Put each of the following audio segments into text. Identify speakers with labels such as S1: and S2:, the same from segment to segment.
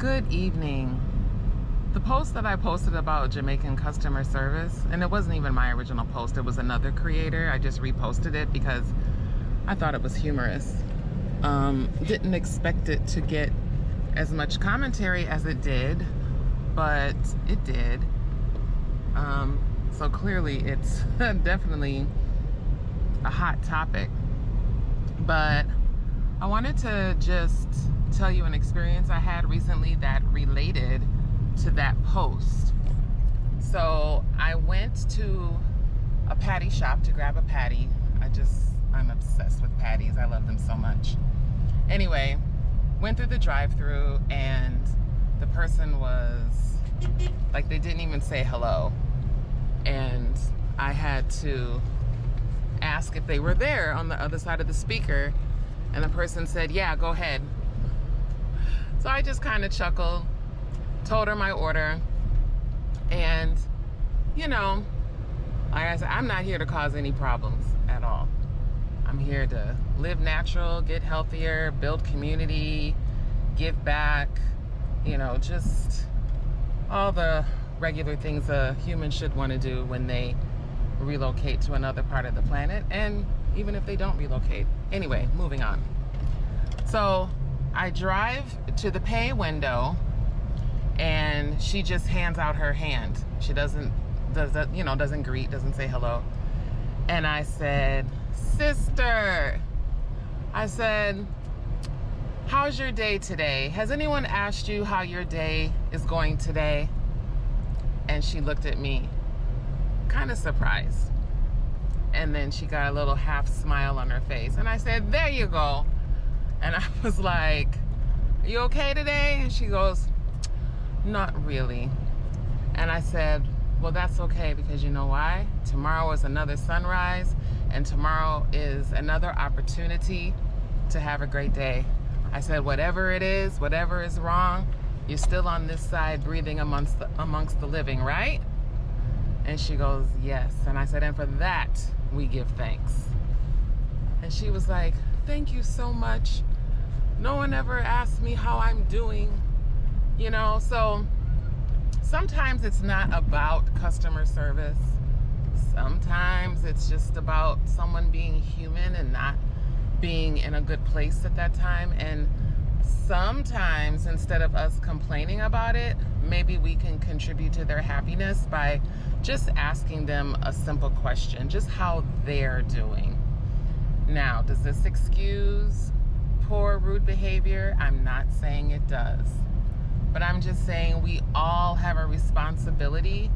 S1: Good evening. The post that I posted about Jamaican customer service, and it wasn't even my original post, it was another creator. I just reposted it because I thought it was humorous. Didn't expect it to get as much commentary as it did, but it did. So clearly it's definitely a hot topic. But I wanted to just tell you an experience I had recently that related to that post. So I went to a patty shop to grab a patty. I'm obsessed with patties. I love them so much. Anyway, went through the drive-thru and the person was like, they didn't even say hello. And I had to ask if they were there on the other side of the speaker. And the person said, yeah, go ahead. So I just kind of chuckled, told her my order. And, you know, like I said, I'm not here to cause any problems at all. I'm here to live natural, get healthier, build community, give back, you know, just all the regular things a human should want to do when they relocate to another part of the planet, and even if they don't relocate. Anyway, moving on. So I drive to the pay window and she just hands out her hand. She doesn't greet, doesn't say hello. And I said, sister, I said, how's your day today? Has anyone asked you how your day is going today? And she looked at me kind of surprised. And then she got a little half smile on her face. And I said, there you go. And I was like, are you okay today? And she goes, not really. And I said, well, that's okay, because you know why? Tomorrow is another sunrise, and tomorrow is another opportunity to have a great day. I said, whatever it is, whatever is wrong, you're still on this side breathing amongst the living, right? And she goes, yes. And I said, and for that, we give thanks. And she was like, thank you so much. No one ever asked me how I'm doing. You know, so sometimes it's not about customer service. Sometimes it's just about someone being human and not being in a good place at that time. And sometimes, instead of us complaining about it, maybe we can contribute to their happiness by just asking them a simple question, just how they're doing. Now, does this excuse poor, rude behavior? I'm not saying it does. But I'm just saying we all have a responsibility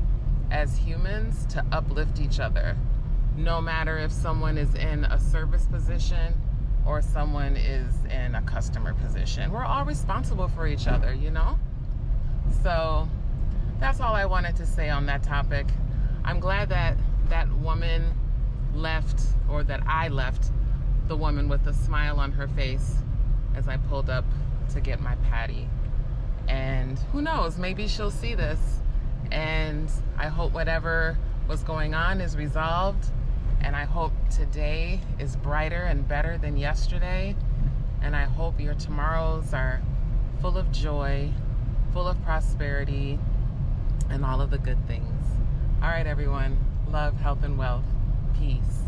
S1: as humans to uplift each other, no matter if someone is in a service position or someone is in a customer position. We're all responsible for each other, you know? So that's all I wanted to say on that topic. I'm glad that that woman left, or that I left the woman with a smile on her face as I pulled up to get my patty. And who knows, maybe she'll see this. And I hope whatever was going on is resolved. And I hope today is brighter and better than yesterday. And I hope your tomorrows are full of joy, full of prosperity, and all of the good things. All right, everyone. Love, health, and wealth. Peace.